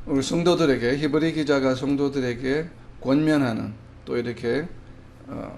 우리 성도들에게, 히브리 기자가 성도들에게 권면하는, 또 이렇게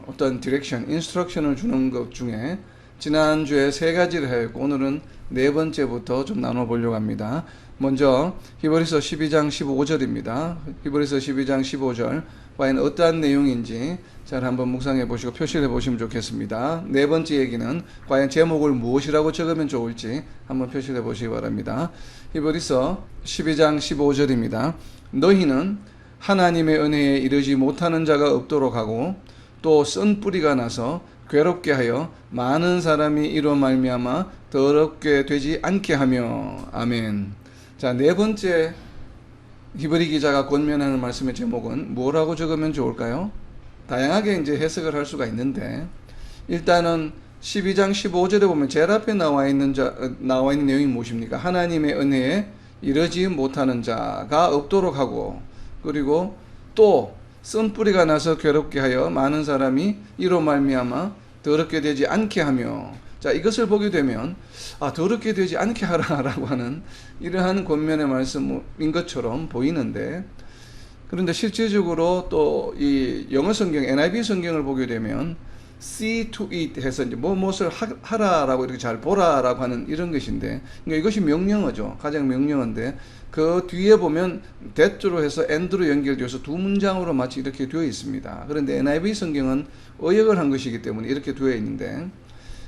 어떤 디렉션, 인스트럭션을 주는 것 중에 지난주에 세 가지를 하였고 오늘은 네 번째부터 좀 나눠보려고 합니다. 먼저 히브리서 12장 15절입니다. 히브리서 12장 15절 과연 어떠한 내용인지 잘 한번 묵상해 보시고 표시해 보시면 좋겠습니다. 네 번째 얘기는 과연 제목을 무엇이라고 적으면 좋을지 한번 표시해 보시기 바랍니다. 히브리서 12장 15절입니다. 너희는 하나님의 은혜에 이르지 못하는 자가 없도록 하고 또 쓴 뿌리가 나서 괴롭게 하여 많은 사람이 이로 말미암아 더럽게 되지 않게 하며. 아멘. 자, 네 번째 히브리 기자가 권면하는 말씀의 제목은 뭐라고 적으면 좋을까요? 다양하게 이제 해석을 할 수가 있는데 일단은 12장 15절에 보면 제일 앞에 나와 있는 내용이 무엇입니까? 하나님의 은혜에 이르지 못하는 자가 없도록 하고, 그리고 또 쓴 뿌리가 나서 괴롭게 하여 많은 사람이 이로 말미암아 더럽게 되지 않게 하며. 자, 이것을 보게 되면 더럽게 되지 않게 하라라고 하는 이러한 권면의 말씀인 것처럼 보이는데, 그런데 실질적으로 또 이 영어 성경 NIV 성경을 보게 되면 see to eat 해서 이제 무엇을 하라라고 이렇게 잘 보라라고 하는 이런 것인데, 그러니까 이것이 명령어죠. 가장 명령어인데 그 뒤에 보면 that로 해서 and로 연결되어서 두 문장으로 마치 이렇게 되어 있습니다. 그런데 NIV 성경은 어역을 한 것이기 때문에 이렇게 되어 있는데,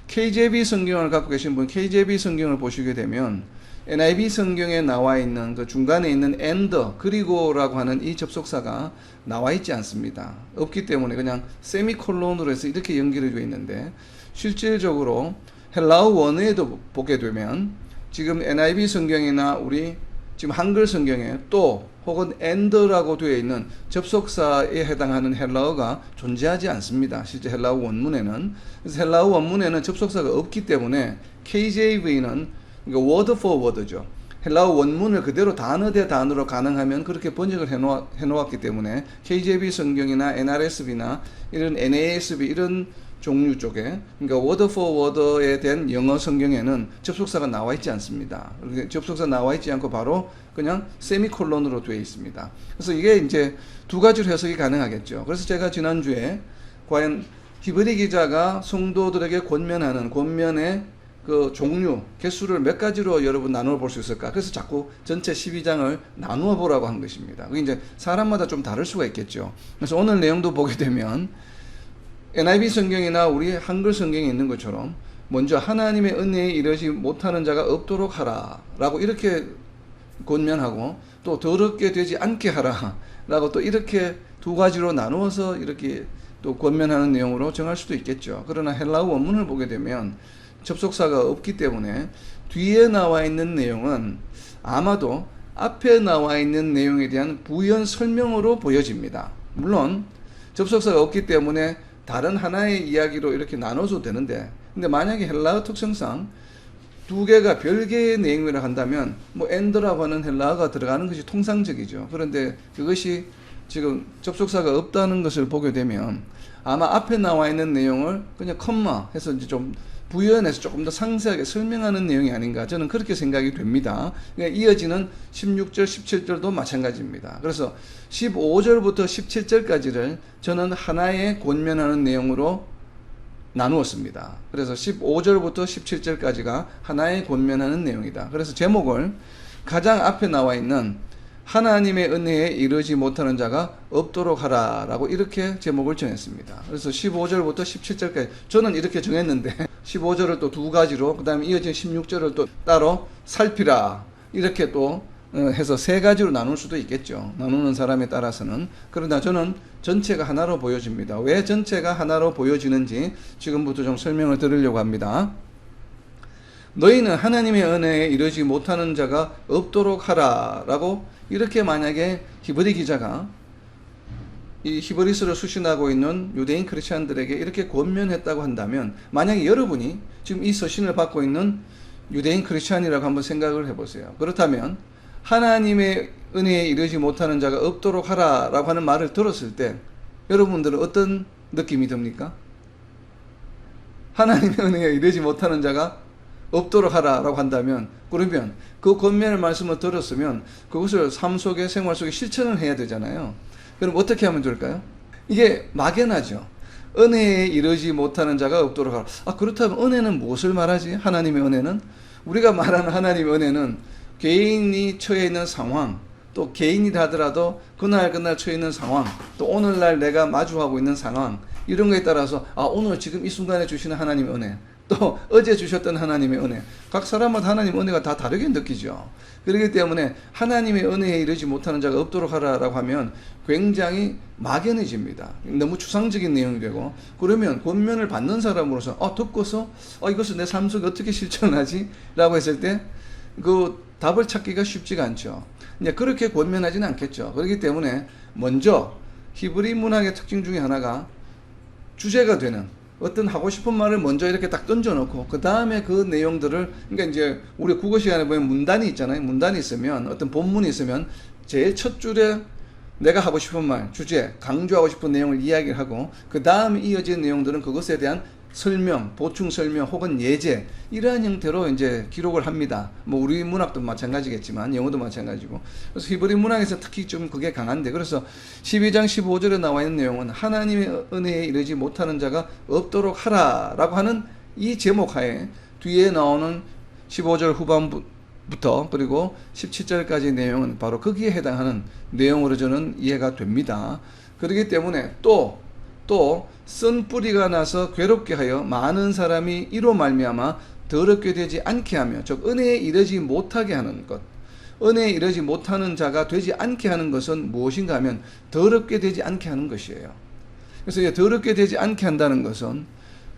KJV 성경을 갖고 계신 분 KJV 성경을 보시게 되면 NIV 성경에 나와 있는 그 중간에 있는 and 그리고라고 하는 이 접속사가 나와 있지 않습니다. 없기 때문에 그냥 세미콜론으로 해서 이렇게 연결이 되어 있는데, 실질적으로 헬라어 원어에도 보게 되면 지금 NIV 성경이나 우리 지금 한글 성경에 또 혹은 and라고 되어 있는 접속사에 해당하는 헬라어가 존재하지 않습니다. 실제 헬라어 원문에는. 그래서 헬라어 원문에는 접속사가 없기 때문에 KJV는 그러니까 word for word죠. 헬라어 원문을 그대로 단어 대 단어로 가능하면 그렇게 번역을 해놓았기 때문에 KJV 성경이나 NRSV나 이런 NASB 이런 종류 쪽에, 그러니까 word for word에 된 영어 성경에는 접속사가 나와 있지 않습니다. 접속사 나와 있지 않고 바로 그냥 세미콜론으로 되어 있습니다. 그래서 이게 이제 두 가지로 해석이 가능하겠죠. 그래서 제가 지난주에 과연 히브리 기자가 성도들에게 권면하는 권면의 그 종류, 개수를 몇 가지로 여러분 나누어 볼 수 있을까? 그래서 자꾸 전체 12장을 나누어 보라고 한 것입니다. 그게 이제 사람마다 좀 다를 수가 있겠죠. 그래서 오늘 내용도 보게 되면 NIV 성경이나 우리 한글 성경에 있는 것처럼 먼저 하나님의 은혜에 이르지 못하는 자가 없도록 하라 라고 이렇게 권면하고, 또 더럽게 되지 않게 하라 라고 또 이렇게 두 가지로 나누어서 이렇게 또 권면하는 내용으로 정할 수도 있겠죠. 그러나 헬라어 원문을 보게 되면 접속사가 없기 때문에 뒤에 나와 있는 내용은 아마도 앞에 나와 있는 내용에 대한 부연 설명으로 보여집니다. 물론 접속사가 없기 때문에 다른 하나의 이야기로 이렇게 나눠도 되는데, 근데 만약에 헬라어 특성상 두 개가 별개의 내용이라 한다면 and라고 하는 헬라어가 들어가는 것이 통상적이죠. 그런데 그것이 지금 접속사가 없다는 것을 보게 되면 아마 앞에 나와 있는 내용을 그냥 컴마 해서 이제 좀 부연해서 조금 더 상세하게 설명하는 내용이 아닌가, 저는 그렇게 생각이 됩니다. 그러니까 이어지는 16절, 17절도 마찬가지입니다. 그래서 15절부터 17절까지를 저는 하나의 권면하는 내용으로 나누었습니다. 그래서 15절부터 17절까지가 하나의 권면하는 내용이다. 그래서 제목을 가장 앞에 나와 있는 하나님의 은혜에 이르지 못하는 자가 없도록 하라라고 이렇게 제목을 정했습니다. 그래서 15절부터 17절까지 저는 이렇게 정했는데 15절을 또 두 가지로, 그 다음에 이어진 16절을 또 따로 살피라 이렇게 또 해서 세 가지로 나눌 수도 있겠죠. 나누는 사람에 따라서는. 그러나 저는 전체가 하나로 보여집니다. 왜 전체가 하나로 보여지는지 지금부터 좀 설명을 드리려고 합니다. 너희는 하나님의 은혜에 이르지 못하는 자가 없도록 하라라고 이렇게 만약에 히브리 기자가 이 히브리서를 수신하고 있는 유대인 크리스천들에게 이렇게 권면했다고 한다면, 만약에 여러분이 지금 이 서신을 받고 있는 유대인 크리스천이라고 한번 생각을 해보세요. 그렇다면 하나님의 은혜에 이르지 못하는 자가 없도록 하라라고 하는 말을 들었을 때 여러분들은 어떤 느낌이 듭니까? 하나님의 은혜에 이르지 못하는 자가 없도록 하라라고 한다면, 그러면 그 권면의 말씀을 들었으면 그것을 삶 속에, 생활 속에 실천을 해야 되잖아요. 그럼 어떻게 하면 좋을까요? 이게 막연하죠. 은혜에 이르지 못하는 자가 없도록 하라. 그렇다면 은혜는 무엇을 말하지? 하나님의 은혜는? 우리가 말하는 하나님의 은혜는 개인이 처해 있는 상황, 또 개인이라 하더라도 그날 처해 있는 상황, 또 오늘날 내가 마주하고 있는 상황, 이런 거에 따라서 오늘 지금 이 순간에 주시는 하나님의 은혜, 또 어제 주셨던 하나님의 은혜, 각 사람마다 하나님의 은혜가 다 다르게 느끼죠. 그렇기 때문에 하나님의 은혜에 이르지 못하는 자가 없도록 하라라고 하면 굉장히 막연해집니다. 너무 추상적인 내용이 되고, 그러면 권면을 받는 사람으로서 듣고서 이것을 내 삶 속에 어떻게 실천하지? 라고 했을 때 그 답을 찾기가 쉽지가 않죠. 이제 그렇게 권면하지는 않겠죠. 그렇기 때문에 먼저 히브리 문학의 특징 중에 하나가 주제가 되는 어떤 하고 싶은 말을 먼저 이렇게 딱 던져놓고 그 다음에 그 내용들을, 그러니까 이제 우리 국어 시간에 보면 문단이 있잖아요. 문단이 있으면, 어떤 본문이 있으면 제일 첫 줄에 내가 하고 싶은 말, 주제, 강조하고 싶은 내용을 이야기를 하고 그 다음에 이어지는 내용들은 그것에 대한 설명, 보충 설명 혹은 예제, 이러한 형태로 이제 기록을 합니다. 뭐 우리 문학도 마찬가지겠지만 영어도 마찬가지고. 그래서 히브리 문학에서 특히 좀 그게 강한데, 그래서 12장 15절에 나와 있는 내용은 하나님의 은혜에 이르지 못하는 자가 없도록 하라라고 하는 이 제목 하에 뒤에 나오는 15절 후반부터 그리고 17절까지 내용은 바로 거기에 해당하는 내용으로 저는 이해가 됩니다. 그렇기 때문에 또 쓴 뿌리가 나서 괴롭게 하여 많은 사람이 이로 말미암아 더럽게 되지 않게 하며, 즉 은혜에 이르지 못하게 하는 것, 은혜에 이르지 못하는 자가 되지 않게 하는 것은 무엇인가 하면 더럽게 되지 않게 하는 것이에요. 그래서 이제 더럽게 되지 않게 한다는 것은,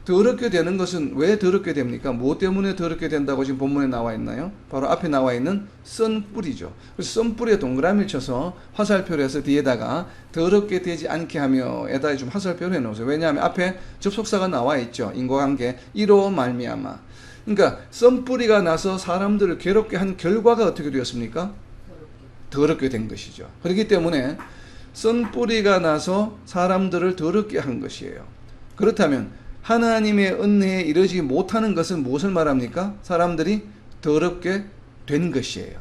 더럽게 되는 것은 왜 더럽게 됩니까? 무엇 때문에 더럽게 된다고 지금 본문에 나와 있나요? 바로 앞에 나와 있는 쓴 뿌리죠. 그래서 쓴 뿌리에 동그라미를 쳐서 화살표를 해서 뒤에다가 더럽게 되지 않게 하며 에다 좀 화살표를 해놓으세요. 왜냐하면 앞에 접속사가 나와 있죠. 인과관계 이로 말미암아. 그러니까 쓴 뿌리가 나서 사람들을 괴롭게 한 결과가 어떻게 되었습니까? 더럽게 된 것이죠. 그렇기 때문에 쓴 뿌리가 나서 사람들을 더럽게 한 것이에요. 그렇다면 하나님의 은혜에 이르지 못하는 것은 무엇을 말합니까? 사람들이 더럽게 된 것이에요.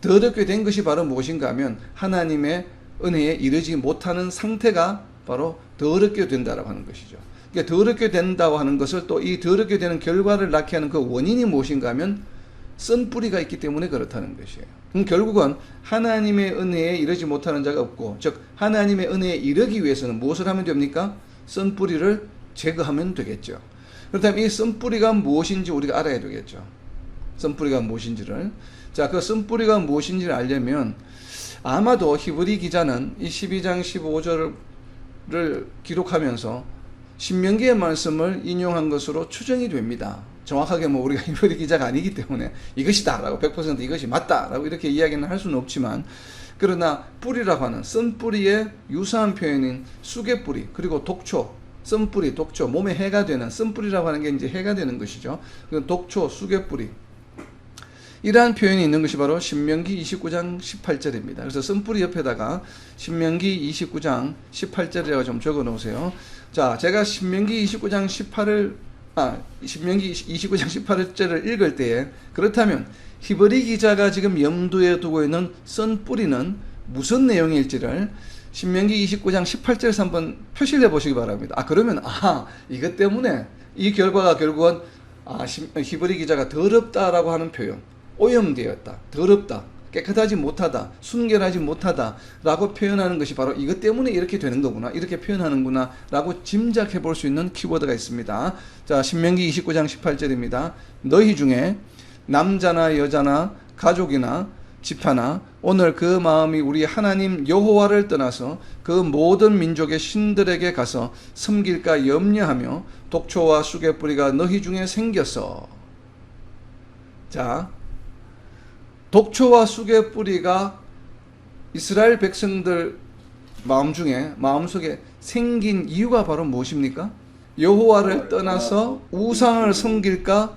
더럽게 된 것이 바로 무엇인가 하면 하나님의 은혜에 이르지 못하는 상태가 바로 더럽게 된다라고 하는 것이죠. 그러니까 더럽게 된다고 하는 것을, 또 이 더럽게 되는 결과를 낳게 하는 그 원인이 무엇인가 하면 쓴 뿌리가 있기 때문에 그렇다는 것이에요. 그럼 결국은 하나님의 은혜에 이르지 못하는 자가 없고, 즉 하나님의 은혜에 이르기 위해서는 무엇을 하면 됩니까? 쓴 뿌리를 제거하면 되겠죠. 그렇다면 이 쓴뿌리가 무엇인지 우리가 알아야 되겠죠. 쓴뿌리가 무엇인지를. 자, 그 쓴뿌리가 무엇인지를 알려면 아마도 히브리 기자는 이 12장 15절을 기록하면서 신명기의 말씀을 인용한 것으로 추정이 됩니다. 정확하게 뭐 우리가 히브리 기자가 아니기 때문에 이것이다 라고 100% 이것이 맞다 라고 이렇게 이야기는 할 수는 없지만, 그러나 뿌리라고 하는 쓴뿌리의 유사한 표현인 쑥의 뿌리, 그리고 독초, 쓴뿌리, 독초, 몸에 해가 되는 쓴뿌리라고 하는 게 이제 해가 되는 것이죠. 그 독초, 쑥의뿌리, 이러한 표현이 있는 것이 바로 신명기 29장 18절입니다. 그래서 쓴뿌리 옆에다가 신명기 29장 18절이라고 좀 적어 놓으세요. 자, 제가 신명기 29장 18절을 읽을 때에, 그렇다면 히브리 기자가 지금 염두에 두고 있는 쓴뿌리는 무슨 내용일지를 신명기 29장 18절에서 한번 표시를 해보시기 바랍니다. 그러면 이것 때문에 이 결과가 결국은 히브리 기자가 더럽다라고 하는 표현, 오염되었다, 더럽다, 깨끗하지 못하다, 순결하지 못하다 라고 표현하는 것이 바로 이것 때문에 이렇게 되는 거구나, 이렇게 표현하는구나 라고 짐작해 볼 수 있는 키워드가 있습니다. 자, 신명기 29장 18절입니다. 너희 중에 남자나 여자나 가족이나 집하나 오늘 그 마음이 우리 하나님 여호와를 떠나서 그 모든 민족의 신들에게 가서 섬길까 염려하며 독초와 쑥의 뿌리가 너희 중에 생겼어. 자, 독초와 쑥의 뿌리가 이스라엘 백성들 마음속에 생긴 이유가 바로 무엇입니까? 여호와를 떠나서 우상을 섬길까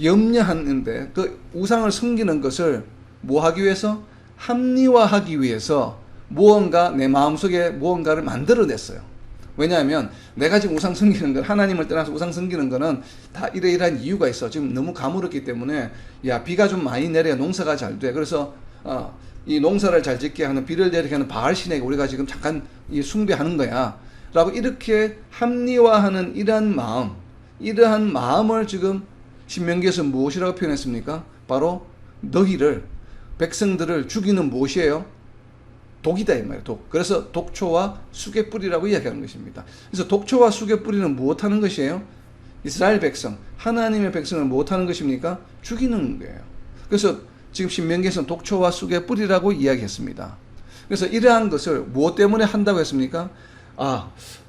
염려하는데, 그 우상을 섬기는 것을 뭐 하기 위해서? 합리화하기 위해서 무언가 내 마음속에 무언가를 만들어냈어요. 왜냐하면 내가 지금 우상 섬기는 건, 하나님을 떠나서 우상 섬기는 거는 다 이러이러한 이유가 있어. 지금 너무 가물었기 때문에, 야, 비가 좀 많이 내려야 농사가 잘 돼. 그래서 이 농사를 잘 짓게 하는, 비를 내리게 하는 바알신에게 우리가 지금 잠깐 숭배하는 거야 라고 이렇게 합리화하는 이러한 마음을 지금 신명기에서 무엇이라고 표현했습니까? 바로 너희를, 백성들을 죽이는 무엇이에요? 독이다 이 말이에요. 독. 그래서 독초와 쑥의 뿌리라고 이야기하는 것입니다. 그래서 독초와 쑥의 뿌리는 무엇하는 것이에요? 이스라엘 백성, 하나님의 백성을 무엇하는 것입니까? 죽이는 거예요. 그래서 지금 신명기에서는 독초와 쑥의 뿌리라고 이야기했습니다. 그래서 이러한 것을 무엇 때문에 한다고 했습니까?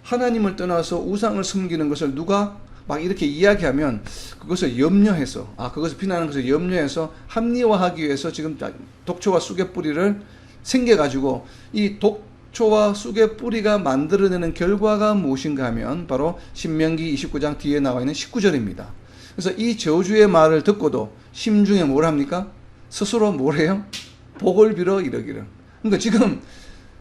하나님을 떠나서 우상을 섬기는 것을 누가 막 이렇게 이야기하면 그것을 염려해서, 그것을 비난하는 것을 염려해서 합리화하기 위해서 지금 독초와 쑥의 뿌리를 생겨가지고, 이 독초와 쑥의 뿌리가 만들어내는 결과가 무엇인가 하면 바로 신명기 29장 뒤에 나와 있는 19절입니다. 그래서 이 저주의 말을 듣고도 심중에 뭘 합니까? 스스로 뭘 해요? 복을 빌어 이러기를. 그러니까 지금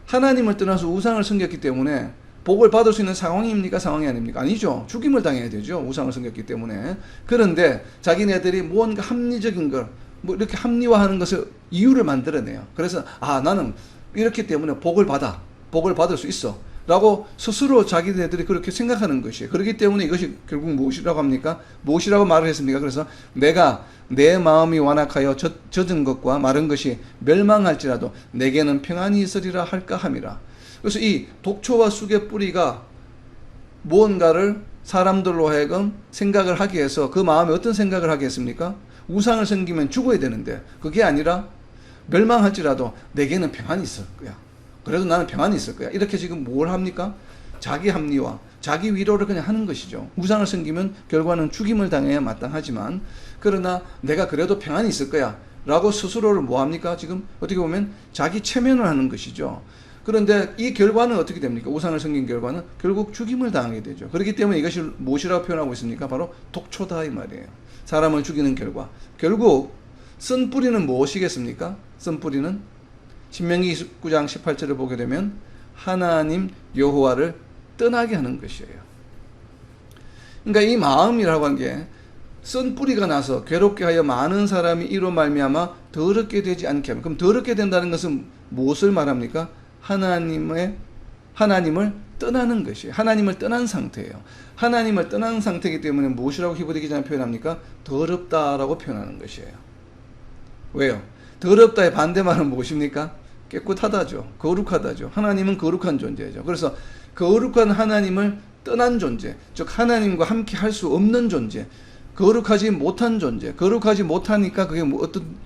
하나님을 떠나서 우상을 섬겼기 때문에 복을 받을 수 있는 상황입니까? 상황이 아닙니까? 아니죠. 죽임을 당해야 되죠. 우상을 섬겼기 때문에. 그런데 자기네들이 무언가 합리적인 걸, 이렇게 합리화하는 것을 이유를 만들어내요. 그래서 나는 이렇기 때문에 복을 받을 수 있어 라고 스스로 자기네들이 그렇게 생각하는 것이에요. 그렇기 때문에 이것이 결국 무엇이라고 합니까? 무엇이라고 말을 했습니까? 그래서 내가 내 마음이 완악하여 젖은 것과 마른 것이 멸망할지라도 내게는 평안이 있으리라 할까 함이라. 그래서 이 독초와 쑥의 뿌리가 무언가를 사람들로 하여금 생각을 하게 해서 그 마음에 어떤 생각을 하게 했습니까? 우상을 섬기면 죽어야 되는데 그게 아니라 멸망할지라도 내게는 평안이 있을 거야. 그래도 나는 평안이 있을 거야. 이렇게 지금 뭘 합니까? 자기 합리화, 자기 위로를 그냥 하는 것이죠. 우상을 섬기면 결과는 죽임을 당해야 마땅하지만, 그러나 내가 그래도 평안이 있을 거야 라고 스스로를 뭐 합니까? 지금 어떻게 보면 자기 체면을 하는 것이죠. 그런데 이 결과는 어떻게 됩니까? 우상을 섬긴 결과는 결국 죽임을 당하게 되죠. 그렇기 때문에 이것이 무엇이라고 표현하고 있습니까? 바로 독초다 이 말이에요. 사람을 죽이는 결과. 결국 쓴 뿌리는 무엇이겠습니까? 쓴 뿌리는 신명기 29장 18절을 보게 되면 하나님 여호와를 떠나게 하는 것이에요. 그러니까 이 마음이라고 하는 게 쓴 뿌리가 나서 괴롭게 하여 많은 사람이 이로 말미암아 더럽게 되지 않게 하면, 그럼 더럽게 된다는 것은 무엇을 말합니까? 하나님을 떠나는 것이에요. 하나님을 떠난 상태예요. 하나님을 떠난 상태이기 때문에 무엇이라고 히브리 기자는 표현합니까? 더럽다라고 표현하는 것이에요. 왜요? 더럽다의 반대말은 무엇입니까? 깨끗하다죠. 거룩하다죠. 하나님은 거룩한 존재죠. 그래서 거룩한 하나님을 떠난 존재, 즉 하나님과 함께 할 수 없는 존재, 거룩하지 못한 존재, 거룩하지 못하니까 그게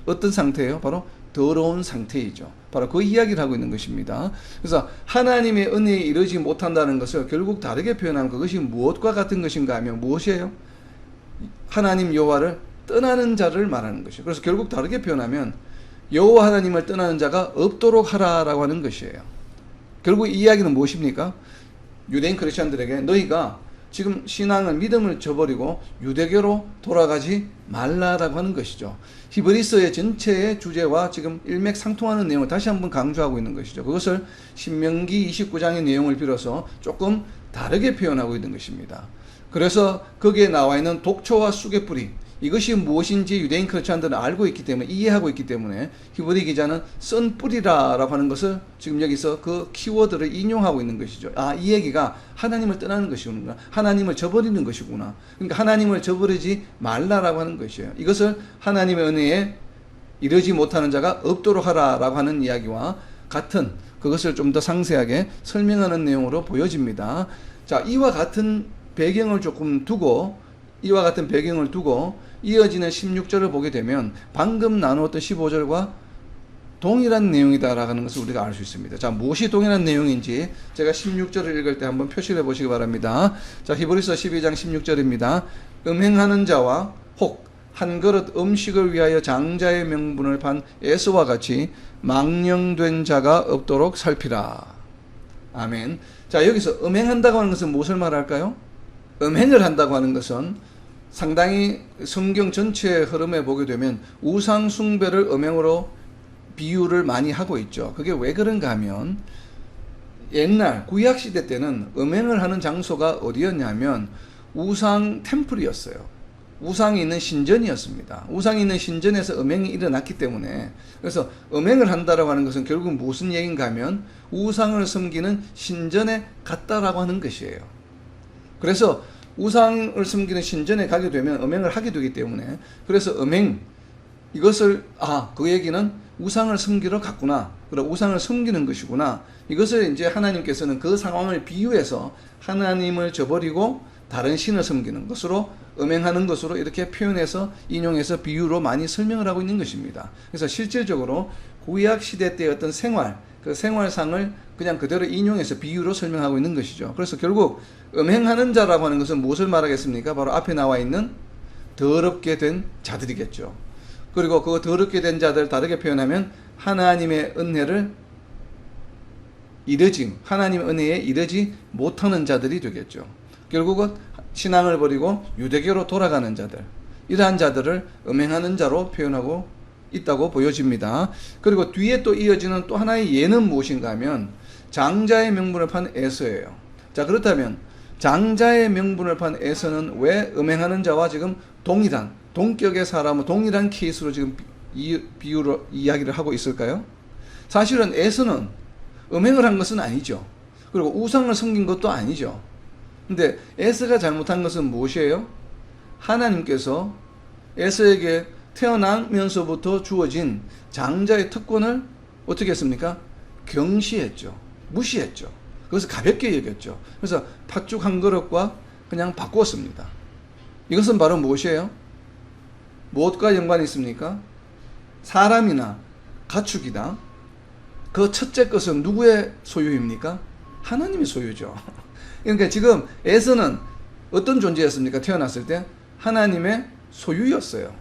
어떤 상태예요? 바로 더러운 상태이죠. 바로 그 이야기를 하고 있는 것입니다. 그래서 하나님의 은혜에 이르지 못한다는 것을 결국 다르게 표현하면 그것이 무엇과 같은 것인가 하면 무엇이에요? 하나님 여호와를 떠나는 자를 말하는 것이에요. 그래서 결국 다르게 표현하면 여호와 하나님을 떠나는 자가 없도록 하라라고 하는 것이에요. 결국 이 이야기는 무엇입니까? 유대인 크리스천들에게 너희가 지금 신앙을, 믿음을 저버리고 유대교로 돌아가지 말라라고 하는 것이죠. 히브리서의 전체의 주제와 지금 일맥상통하는 내용을 다시 한번 강조하고 있는 것이죠. 그것을 신명기 29장의 내용을 빌어서 조금 다르게 표현하고 있는 것입니다. 그래서 거기에 나와 있는 독초와 쑥의 뿌리, 이것이 무엇인지 유대인 크리스천들은 알고 있기 때문에, 이해하고 있기 때문에 히브리 기자는 쓴 뿌리라라고 하는 것을 지금 여기서 그 키워드를 인용하고 있는 것이죠. 이 얘기가 하나님을 떠나는 것이구나, 하나님을 저버리는 것이구나. 그러니까 하나님을 저버리지 말라라고 하는 것이에요. 이것을 하나님의 은혜에 이르지 못하는 자가 없도록 하라라고 하는 이야기와 같은, 그것을 좀 더 상세하게 설명하는 내용으로 보여집니다. 자, 이와 같은 배경을 두고 이어지는 16절을 보게 되면 방금 나누었던 15절과 동일한 내용이다라는 것을 우리가 알 수 있습니다. 자, 무엇이 동일한 내용인지 제가 16절을 읽을 때 한번 표시를 해보시기 바랍니다. 자, 히브리서 12장 16절입니다. 음행하는 자와 혹 한 그릇 음식을 위하여 장자의 명분을 판 에서와 같이 망령된 자가 없도록 살피라. 아멘. 자, 여기서 음행한다고 하는 것은 무엇을 말할까요? 음행을 한다고 하는 것은 상당히 성경 전체의 흐름에 보게 되면 우상 숭배를 음행으로 비유를 많이 하고 있죠. 그게 왜 그런가 하면 옛날 구약 시대 때는 음행을 하는 장소가 어디였냐면 우상 템플이었어요. 우상이 있는 신전이었습니다. 우상이 있는 신전에서 음행이 일어났기 때문에, 그래서 음행을 한다라고 하는 것은 결국 무슨 얘기인가 하면 우상을 섬기는 신전에 갔다라고 하는 것이에요. 그래서 우상을 섬기는 신전에 가게 되면 음행을 하게 되기 때문에, 그래서 음행, 이것을 그 얘기는 우상을 섬기러 갔구나, 그리고 우상을 섬기는 것이구나, 이것을 이제 하나님께서는 그 상황을 비유해서 하나님을 저버리고 다른 신을 섬기는 것으로, 음행하는 것으로 이렇게 표현해서 인용해서 비유로 많이 설명을 하고 있는 것입니다. 그래서 실질적으로 구약 시대 때의 어떤 생활, 그 생활상을 그냥 그대로 인용해서 비유로 설명하고 있는 것이죠. 그래서 결국 음행하는 자라고 하는 것은 무엇을 말하겠습니까? 바로 앞에 나와 있는 더럽게 된 자들이겠죠. 그리고 그 더럽게 된 자들, 다르게 표현하면 하나님의 은혜를 하나님의 은혜에 이르지 못하는 자들이 되겠죠. 결국은 신앙을 버리고 유대교로 돌아가는 자들, 이러한 자들을 음행하는 자로 표현하고 있다고 보여집니다. 그리고 뒤에 또 이어지는 또 하나의 예는 무엇인가 하면 장자의 명분을 판 에서예요. 자, 그렇다면 장자의 명분을 판 에서는 왜 음행하는 자와 지금 동격의 사람은 동일한 케이스로 지금 비유로 이야기를 하고 있을까요? 사실은 에서는 음행을 한 것은 아니죠. 그리고 우상을 섬긴 것도 아니죠. 근데 에서가 잘못한 것은 무엇이에요? 하나님께서 에서에게 태어나면서부터 주어진 장자의 특권을 어떻게 했습니까? 경시했죠. 무시했죠. 그것을 가볍게 여겼죠. 그래서 팥죽 한 그릇과 그냥 바꾸었습니다. 이것은 바로 무엇이에요? 무엇과 연관이 있습니까? 사람이나 가축이다. 그 첫째 것은 누구의 소유입니까? 하나님의 소유죠. 그러니까 지금 에서는 어떤 존재였습니까? 태어났을 때 하나님의 소유였어요.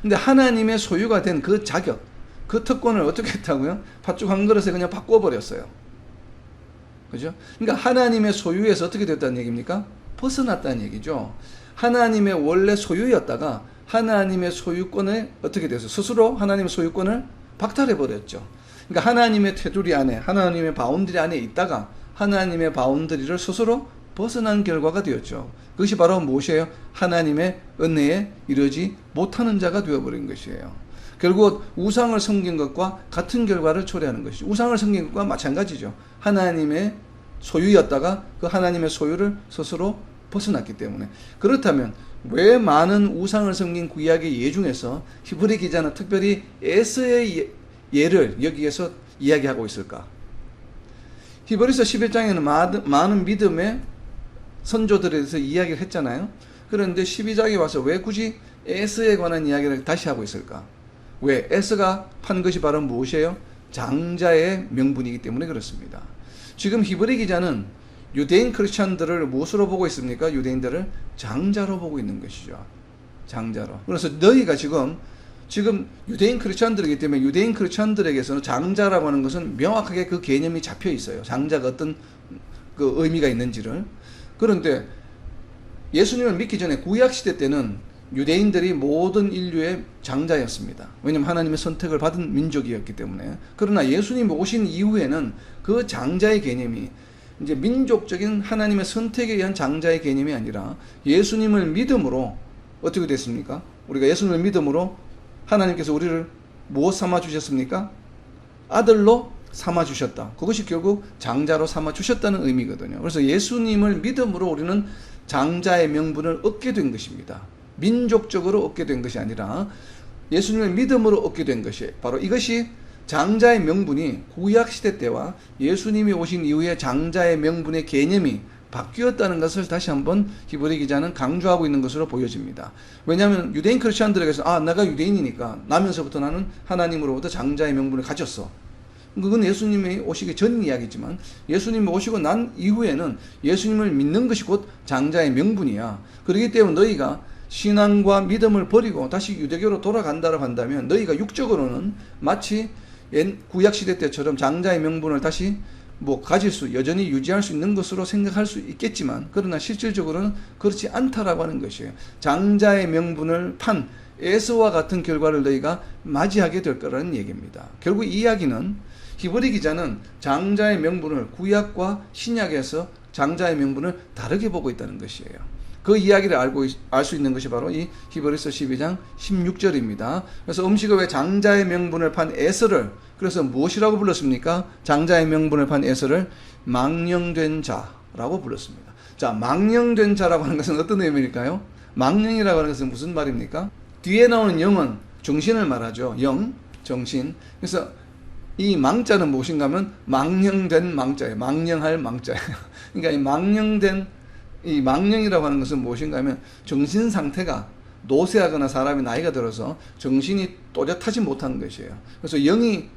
근데 하나님의 소유가 된 그 자격, 그 특권을 어떻게 했다고요? 팥죽 한 그릇에 그냥 바꿔버렸어요. 그죠? 그러니까 하나님의 소유에서 어떻게 됐다는 얘기입니까? 벗어났다는 얘기죠. 하나님의 원래 소유였다가 하나님의 소유권을 어떻게 돼서 스스로 하나님의 소유권을 박탈해버렸죠. 그러니까 하나님의 테두리 안에, 하나님의 바운드리 안에 있다가 하나님의 바운드리를 스스로 벗어난 결과가 되었죠. 그것이 바로 무엇이에요? 하나님의 은혜에 이르지 못하는 자가 되어버린 것이에요. 결국 우상을 섬긴 것과 같은 결과를 초래하는 것이죠. 우상을 섬긴 것과 마찬가지죠. 하나님의 소유였다가 그 하나님의 소유를 스스로 벗어났기 때문에. 그렇다면 왜 많은 우상을 섬긴 구약의 예 중에서 히브리 기자는 특별히 에서의 예를 여기에서 이야기하고 있을까? 히브리서 11장에는 많은 믿음의 선조들에 대해서 이야기를 했잖아요. 그런데 12장에 와서 왜 굳이 에서에 관한 이야기를 다시 하고 있을까? 왜? 에서가 판 것이 바로 무엇이에요? 장자의 명분이기 때문에 그렇습니다. 지금 히브리 기자는 유대인 크리스찬들을 무엇으로 보고 있습니까? 유대인들을 장자로 보고 있는 것이죠. 장자로. 그래서 너희가 지금 유대인 크리스찬들이기 때문에 유대인 크리스찬들에게서는 장자라고 하는 것은 명확하게 그 개념이 잡혀 있어요. 장자가 어떤 그 의미가 있는지를. 그런데 예수님을 믿기 전에 구약 시대 때는 유대인들이 모든 인류의 장자였습니다. 왜냐하면 하나님의 선택을 받은 민족이었기 때문에. 그러나 예수님이 오신 이후에는 그 장자의 개념이 이제 민족적인 하나님의 선택에 의한 장자의 개념이 아니라 예수님을 믿음으로 어떻게 됐습니까? 우리가 예수님을 믿음으로 하나님께서 우리를 무엇 삼아 주셨습니까? 아들로 삼아 주셨다. 그것이 결국 장자로 삼아 주셨다는 의미거든요. 그래서 예수님을 믿음으로 우리는 장자의 명분을 얻게 된 것입니다. 민족적으로 얻게 된 것이 아니라 예수님을 믿음으로 얻게 된 것이 바로 이것이 장자의 명분이 구약 시대 때와 예수님이 오신 이후에 장자의 명분의 개념이 바뀌었다는 것을 다시 한번 히브리 기자는 강조하고 있는 것으로 보여집니다. 왜냐하면 유대인 크리스천들에게서 내가 유대인이니까 나면서부터 나는 하나님으로부터 장자의 명분을 가졌어. 그건 예수님이 오시기 전 이야기지만 예수님이 오시고 난 이후에는 예수님을 믿는 것이 곧 장자의 명분이야. 그렇기 때문에 너희가 신앙과 믿음을 버리고 다시 유대교로 돌아간다고 한다면 너희가 육적으로는 마치 구약시대 때처럼 장자의 명분을 다시 여전히 유지할 수 있는 것으로 생각할 수 있겠지만 그러나 실질적으로는 그렇지 않다라고 하는 것이에요. 장자의 명분을 판 에서와 같은 결과를 너희가 맞이하게 될 거라는 얘기입니다. 결국 이 이야기는 히브리 기자는 장자의 명분을 구약과 신약에서 장자의 명분을 다르게 보고 있다는 것이에요. 그 이야기를 알 수 있는 것이 바로 이 히브리서 12장 16절입니다. 그래서 음식을 왜 장자의 명분을 판 에서를, 그래서 무엇이라고 불렀습니까? 장자의 명분을 판 에서를 망령된 자라고 불렀습니다. 자, 망령된 자라고 하는 것은 어떤 의미일까요? 망령이라고 하는 것은 무슨 말입니까? 뒤에 나오는 영은 정신을 말하죠. 영, 정신. 그래서 이 망자는 무엇인가 하면 망령된 망자예요. 망령할 망자예요. 그러니까 이 망령이라고 하는 것은 무엇인가 하면 정신 상태가 노쇠하거나 사람이 나이가 들어서 정신이 또렷하지 못하는 것이에요. 그래서 영이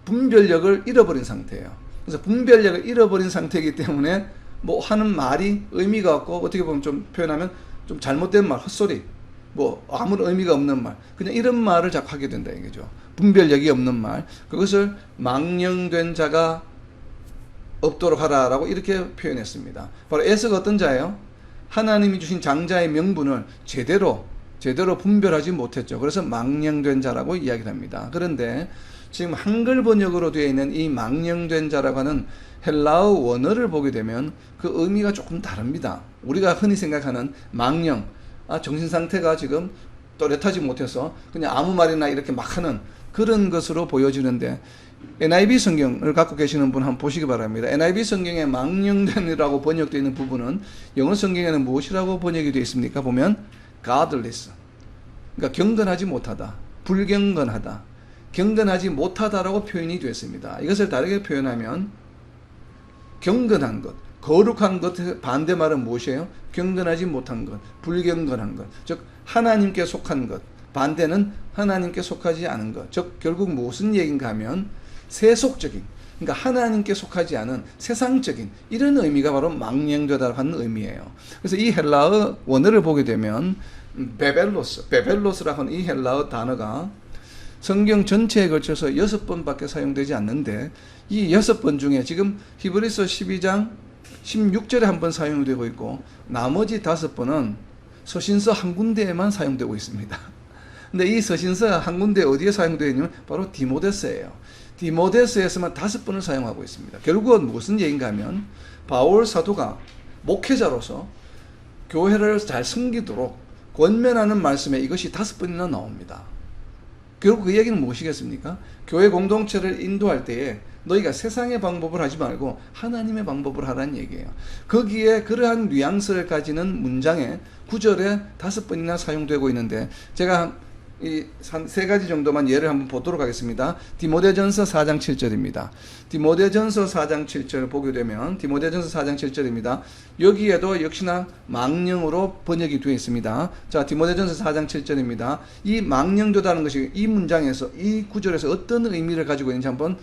분별력을 잃어버린 상태예요. 그래서 분별력을 잃어버린 상태이기 때문에 뭐 하는 말이 의미가 없고, 어떻게 보면 좀 표현하면 좀 잘못된 말, 헛소리, 뭐 아무런 의미가 없는 말, 그냥 이런 말을 자꾸 하게 된다 이거죠. 분별력이 없는 말, 그것을 망령된 자가 없도록 하라라고 이렇게 표현했습니다. 바로 에서가 어떤 자예요? 하나님이 주신 장자의 명분을 제대로 분별하지 못했죠. 그래서 망령된 자라고 이야기를 합니다. 그런데 지금 한글 번역으로 되어 있는 이 망령된 자라고 하는 헬라어 원어를 보게 되면 그 의미가 조금 다릅니다. 우리가 흔히 생각하는 망령, 정신 상태가 지금 또렷하지 못해서 그냥 아무 말이나 이렇게 막 하는 그런 것으로 보여지는데, NIV 성경을 갖고 계시는 분 한번 보시기 바랍니다. NIV 성경에 망령된이라고 번역되어 있는 부분은 영어 성경에는 무엇이라고 번역이 되어 있습니까? 보면 godless, 그러니까 경건하지 못하다, 불경건하다, 경건하지 못하다라고 표현이 되어 있습니다. 이것을 다르게 표현하면 경건한 것, 거룩한 것 반대말은 무엇이에요? 경건하지 못한 것, 불경건한 것, 즉 하나님께 속한 것. 반대는 하나님께 속하지 않은 것. 즉 결국 무슨 얘기인가 하면 세속적인, 그러니까 하나님께 속하지 않은 세상적인 이런 의미가 바로 망령되다 하는 의미예요. 그래서 이 헬라어 원어를 보게 되면 베벨로스라고 하는 이 헬라어 단어가 성경 전체에 걸쳐서 6번밖에 사용되지 않는데, 이 6번 중에 지금 히브리서 12장 16절에 한 번 사용되고 있고, 나머지 5번은 서신서 한 군데에만 사용되고 있습니다. 근데 이 서신서 한 군데 어디에 사용되어 있냐면 바로 디모데서예요. 디모데서에서만 5번을 사용하고 있습니다. 결국은 무슨 얘기인가 하면 바울 사도가 목회자로서 교회를 잘 섬기도록 권면하는 말씀에 이것이 5번이나 나옵니다. 결국 그 얘기는 무엇이겠습니까? 교회 공동체를 인도할 때에 너희가 세상의 방법을 하지 말고 하나님의 방법을 하라는 얘기예요. 거기에 그러한 뉘앙스를 가지는 문장에 9절에 5번이나 사용되고 있는데, 제가 이 세 가지 정도만 예를 한번 보도록 하겠습니다. 디모데전서 4장 7절입니다. 디모데전서 4장 7절 보게 되면 디모데전서 4장 7절입니다. 여기에도 역시나 망령으로 번역이 되어 있습니다. 자, 디모데전서 4장 7절입니다. 이 망령되다는 것이 이 문장에서, 이 구절에서 어떤 의미를 가지고 있는지 한번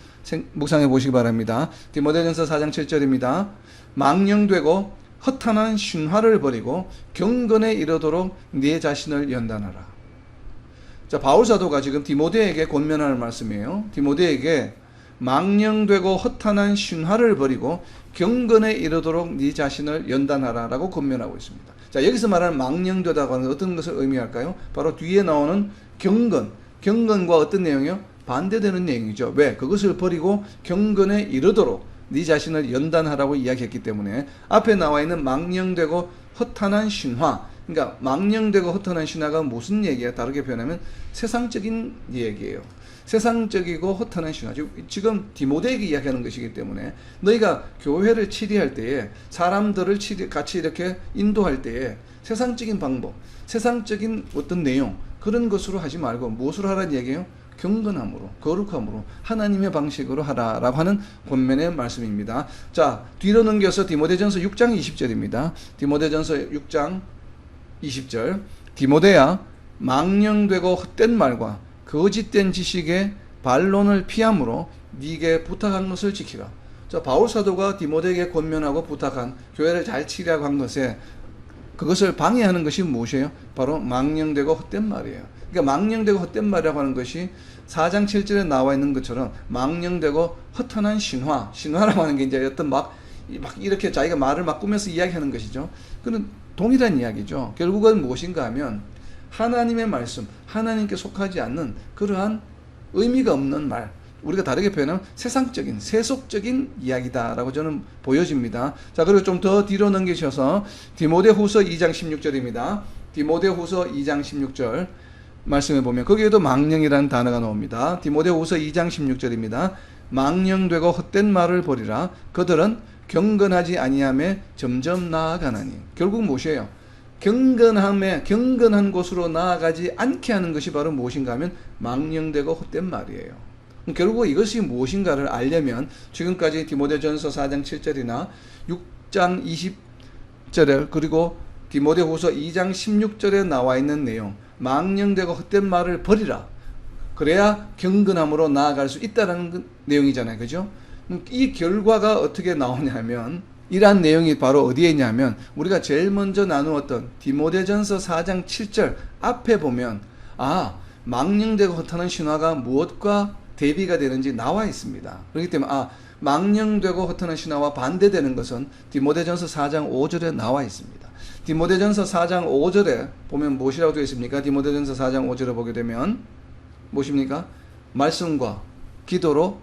묵상해 보시기 바랍니다. 디모데전서 4장 7절입니다. 망령되고 허탄한 신화를 버리고 경건에 이르도록 네 자신을 연단하라. 자, 바울 사도가 지금 디모데에게 권면하는 말씀이에요. 디모데에게 망령되고 허탄한 신화를 버리고 경건에 이르도록 네 자신을 연단하라라고 권면하고 있습니다. 자, 여기서 말하는 망령되다고 하는 어떤 것을 의미할까요? 바로 뒤에 나오는 경건과 어떤 내용이요? 반대되는 내용이죠. 왜? 그것을 버리고 경건에 이르도록 네 자신을 연단하라고 이야기했기 때문에 앞에 나와 있는 망령되고 허탄한 신화, 그러니까 망령되고 허탄한 신화가 무슨 얘기야? 다르게 표현하면 세상적인 얘기예요. 세상적이고 허탄한 신화. 지금 디모데에게 이야기하는 것이기 때문에 너희가 교회를 치리할 때에, 사람들을 같이 이렇게 인도할 때에 세상적인 방법, 세상적인 어떤 내용, 그런 것으로 하지 말고 무엇으로 하라는 얘기예요? 경건함으로, 거룩함으로, 하나님의 방식으로 하라라고 하는 권면의 말씀입니다. 자, 뒤로 넘겨서 디모데전서 6장 20절입니다. 디모데전서 6장 20절. 디모데야, 망령되고 헛된 말과 거짓된 지식의 반론을 피함으로 네게 부탁한 것을 지키라. 자, 바울 사도가 디모데에게 권면하고 부탁한, 교회를 잘 치려고 한 것에 그것을 방해하는 것이 무엇이에요? 바로 망령되고 헛된 말이에요. 그러니까 망령되고 헛된 말이라고 하는 것이 4장 7절에 나와 있는 것처럼 망령되고 허탄한 신화라고 하는 게 이제 어떤 막 이렇게 자기가 말을 막 꾸며서 이야기하는 것이죠. 그는 동일한 이야기죠. 결국은 무엇인가 하면 하나님의 말씀, 하나님께 속하지 않는 그러한 의미가 없는 말, 우리가 다르게 표현하면 세상적인, 세속적인 이야기다라고 저는 보여집니다. 자, 그리고 좀 더 뒤로 넘기셔서 디모데후서 2장 16절입니다. 디모데후서 2장 16절 말씀해 보면 거기에도 망령이라는 단어가 나옵니다. 디모데후서 2장 16절입니다. 망령되고 헛된 말을 버리라. 그들은 경건하지 아니함에 점점 나아가나니. 결국 무엇이에요? 경건한 곳으로 나아가지 않게 하는 것이 바로 무엇인가 하면 망령되고 헛된 말이에요. 결국 이것이 무엇인가를 알려면 지금까지 디모데전서 4장 7절이나 6장 20절에 그리고 디모데후서 2장 16절에 나와 있는 내용, 망령되고 헛된 말을 버리라. 그래야 경건함으로 나아갈 수 있다는 내용이잖아요. 그죠? 이 결과가 어떻게 나오냐면 이러한 내용이 바로 어디에 있냐면 우리가 제일 먼저 나누었던 디모데전서 4장 7절 앞에 보면 망령되고 헛하는 신화가 무엇과 대비가 되는지 나와 있습니다. 그렇기 때문에 망령되고 헛하는 신화와 반대되는 것은 디모데전서 4장 5절에 나와 있습니다. 디모데전서 4장 5절에 보면 무엇이라고 되어 있습니까? 디모데전서 4장 5절에 보게 되면 무엇입니까? 말씀과 기도로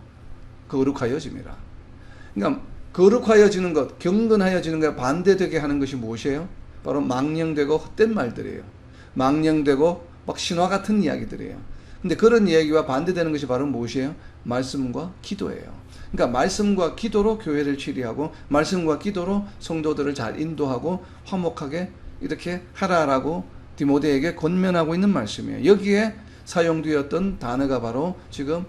거룩하여짐이라. 그러니까 거룩하여지는 것, 경건하여지는 것에 반대되게 하는 것이 무엇이에요? 바로 망령되고 헛된 말들이에요. 망령되고 막 신화 같은 이야기들이에요. 근데 그런 이야기와 반대되는 것이 바로 무엇이에요? 말씀과 기도예요. 그러니까 말씀과 기도로 교회를 치리하고 말씀과 기도로 성도들을 잘 인도하고 화목하게 이렇게 하라라고 디모데에게 권면하고 있는 말씀이에요. 여기에 사용되었던 단어가 바로 지금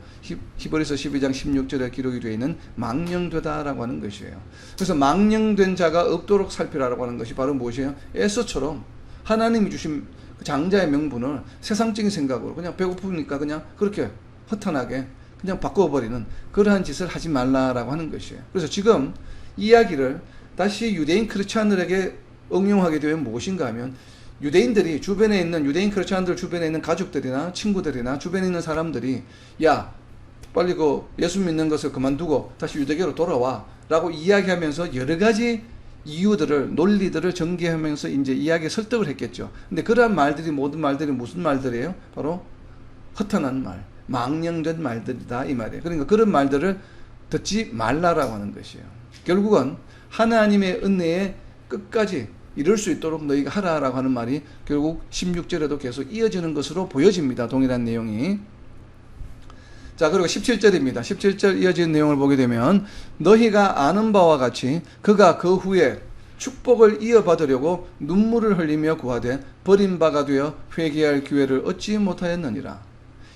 히브리서 12장 16절에 기록이 되어 있는 망령되다라고 하는 것이에요. 그래서 망령된 자가 없도록 살피라라고 하는 것이 바로 무엇이에요? 에서처럼 하나님이 주신 장자의 명분을 세상적인 생각으로 그냥 배고프니까 그냥 그렇게 허탄하게 그냥 바꿔버리는 그러한 짓을 하지 말라라고 하는 것이에요. 그래서 지금 이야기를 다시 유대인 크리스찬들에게 응용하게 되면 무엇인가 하면 유대인들이 주변에 있는 유대인 크리스찬들 주변에 있는 가족들이나 친구들이나 주변에 있는 사람들이 야 빨리 그 예수 믿는 것을 그만두고 다시 유대교로 돌아와 라고 이야기하면서 여러 가지 이유들을 논리들을 전개하면서 이제 이야기에 설득을 했겠죠. 근데 그러한 말들이 모든 말들이 무슨 말들이에요? 바로 허탄한 말, 망령된 말들이다 이 말이에요. 그러니까 그런 말들을 듣지 말라라고 하는 것이에요. 결국은 하나님의 은혜에 끝까지 이룰 수 있도록 너희가 하라라고 하는 말이 결국 16절에도 계속 이어지는 것으로 보여집니다. 동일한 내용이. 자, 그리고 17절입니다. 17절 이어지는 내용을 보게 되면 너희가 아는 바와 같이 그가 그 후에 축복을 이어받으려고 눈물을 흘리며 구하되 버린 바가 되어 회개할 기회를 얻지 못하였느니라.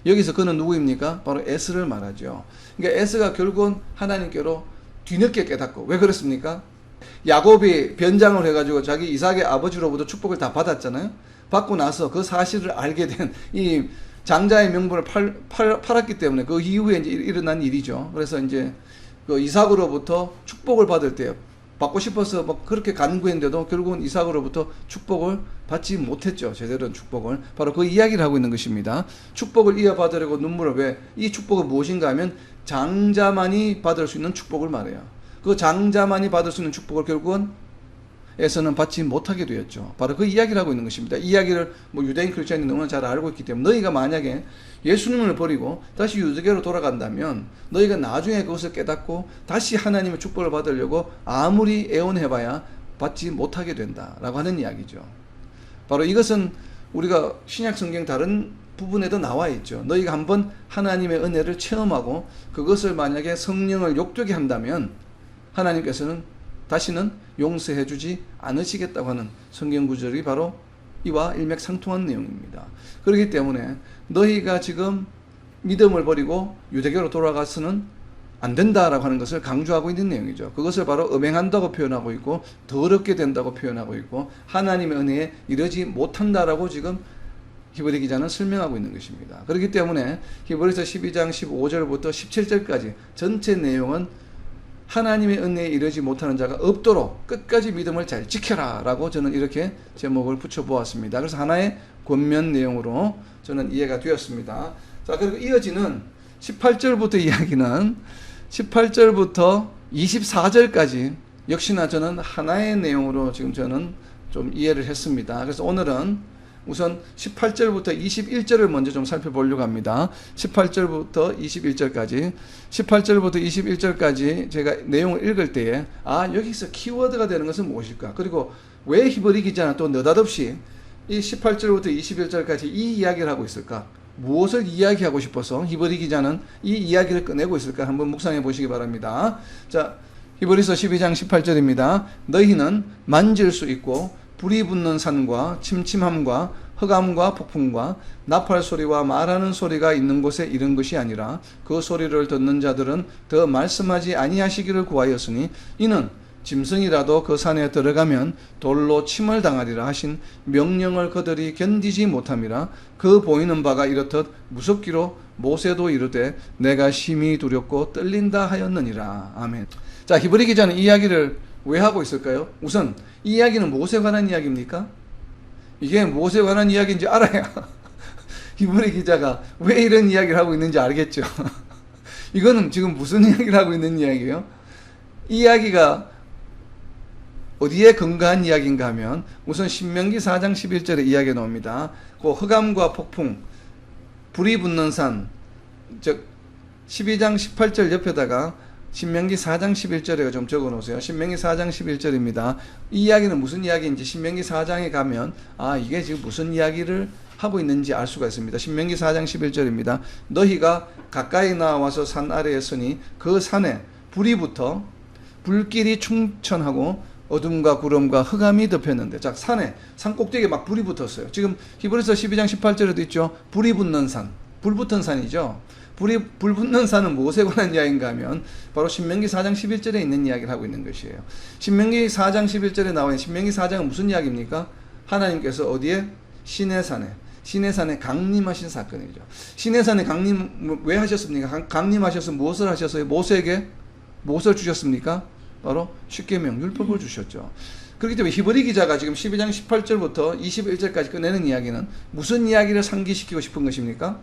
여기서 그는 누구입니까? 바로 에스를 말하죠. 그러니까 에스가 결국은 하나님께로 뒤늦게 깨닫고 왜 그렇습니까? 야곱이 변장을 해가지고 자기 이삭의 아버지로부터 축복을 다 받았잖아요. 받고 나서 그 사실을 알게 된 이 장자의 명분을 팔았기 때문에 그 이후에 이제 일어난 일이죠. 그래서 이제 그 이삭으로부터 축복을 받을 때 받고 싶어서 막 그렇게 간구했는데도 결국은 이삭으로부터 축복을 받지 못했죠. 제대로 된 축복을. 바로 그 이야기를 하고 있는 것입니다. 축복을 이어받으려고 눈물을 왜? 이 축복은 무엇인가 하면 장자만이 받을 수 있는 축복을 말해요. 그 장자만이 받을 수 있는 축복을 결국은 에서는 받지 못하게 되었죠. 바로 그 이야기를 하고 있는 것입니다. 이 이야기를 유대인 크리스천이 너무나 잘 알고 있기 때문에 너희가 만약에 예수님을 버리고 다시 유대교로 돌아간다면 너희가 나중에 그것을 깨닫고 다시 하나님의 축복을 받으려고 아무리 애원해봐야 받지 못하게 된다라고 하는 이야기죠. 바로 이것은 우리가 신약 성경 다른 부분에도 나와 있죠. 너희가 한번 하나님의 은혜를 체험하고 그것을 만약에 성령을 욕되게 한다면 하나님께서는 다시는 용서해 주지 않으시겠다고 하는 성경 구절이 바로 이와 일맥상통한 내용입니다. 그렇기 때문에 너희가 지금 믿음을 버리고 유대교로 돌아가서는 안 된다라고 하는 것을 강조하고 있는 내용이죠. 그것을 바로 음행한다고 표현하고 있고 더럽게 된다고 표현하고 있고 하나님의 은혜에 이르지 못한다라고 지금 히브리 기자는 설명하고 있는 것입니다. 그렇기 때문에 히브리서 12장 15절부터 17절까지 전체 내용은 하나님의 은혜에 이르지 못하는 자가 없도록 끝까지 믿음을 잘 지켜라 라고 저는 이렇게 제목을 붙여보았습니다. 그래서 하나의 권면 내용으로 저는 이해가 되었습니다. 자, 그리고 이어지는 18절부터 이야기는 18절부터 24절까지 역시나 저는 하나의 내용으로 지금 저는 좀 이해를 했습니다. 그래서 오늘은 우선 18절부터 21절을 먼저 좀 살펴보려고 합니다. 18절부터 21절까지. 18절부터 21절까지 제가 내용을 읽을 때에 여기서 키워드가 되는 것은 무엇일까? 그리고 왜 히브리 기자는 또 느닷없이 이 18절부터 21절까지 이 이야기를 하고 있을까? 무엇을 이야기하고 싶어서 히브리 기자는 이 이야기를 꺼내고 있을까? 한번 묵상해 보시기 바랍니다. 자, 히브리서 12장 18절입니다. 너희는 만질 수 있고 불이 붙는 산과 침침함과 흑암과 폭풍과 나팔 소리와 말하는 소리가 있는 곳에 이른 것이 아니라 그 소리를 듣는 자들은 더 말씀하지 아니하시기를 구하였으니 이는 짐승이라도 그 산에 들어가면 돌로 침을 당하리라 하신 명령을 그들이 견디지 못함이라. 그 보이는 바가 이렇듯 무섭기로 모세도 이르되 내가 심히 두렵고 떨린다 하였느니라. 아멘. 자, 히브리 기자는 이 이야기를 왜 하고 있을까요? 우선 이 이야기는 무엇에 관한 이야기입니까? 이게 무엇에 관한 이야기인지 알아야 히브리 기자가 왜 이런 이야기를 하고 있는지 알겠죠. 이거는 지금 무슨 이야기를 하고 있는 이야기예요? 이 이야기가 어디에 근거한 이야기인가 하면 우선 신명기 4장 11절에 이야기가 나옵니다. 그 흑암과 폭풍, 불이 붙는 산, 즉 12장 18절 옆에다가 신명기 4장 11절에 좀 적어 놓으세요. 신명기 4장 11절입니다. 이 이야기는 무슨 이야기인지 신명기 4장에 가면 이게 지금 무슨 이야기를 하고 있는지 알 수가 있습니다. 신명기 4장 11절입니다. 너희가 가까이 나와서 산 아래에 서니 그 산에 불이 붙어 불길이 충천하고 어둠과 구름과 흑암이 덮였는데, 자, 산에, 산 꼭대기에 막 불이 붙었어요. 지금 히브리서 12장 18절에도 있죠. 불이 붙는 산, 불 붙은 산이죠. 불 붙는 산은 무엇에 관한 이야기인가 하면 바로 신명기 4장 11절에 있는 이야기를 하고 있는 것이에요. 신명기 4장 11절에 나와 있는 신명기 4장은 무슨 이야기입니까? 하나님께서 어디에? 시내산에 강림하신 사건이죠. 시내산에 강림 왜 하셨습니까? 강림하셔서 무엇을 하셨어요? 모세에게 무엇을 주셨습니까? 바로 십계명 율법을 주셨죠. 그렇기 때문에 히브리 기자가 지금 12장 18절부터 21절까지 꺼내는 이야기는 무슨 이야기를 상기시키고 싶은 것입니까?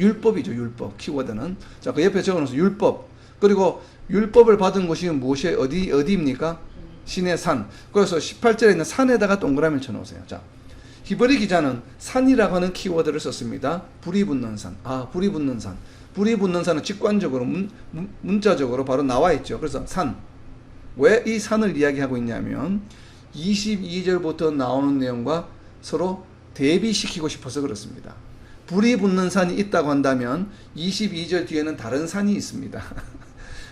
율법이죠. 율법. 키워드는. 자, 그 옆에 적어놓어서 율법. 그리고 율법을 받은 곳이 무엇이 어디입니까? 신의 산. 그래서 18절에 있는 산에다가 동그라미를 쳐놓으세요. 자, 히브리 기자는 산이라고 하는 키워드를 썼습니다. 불이 붙는 산. 불이 붙는 산. 불이 붙는 산은 직관적으로 문자적으로 바로 나와 있죠. 그래서 산. 왜 이 산을 이야기하고 있냐면 22절부터 나오는 내용과 서로 대비시키고 싶어서 그렇습니다. 불이 붙는 산이 있다고 한다면 22절 뒤에는 다른 산이 있습니다.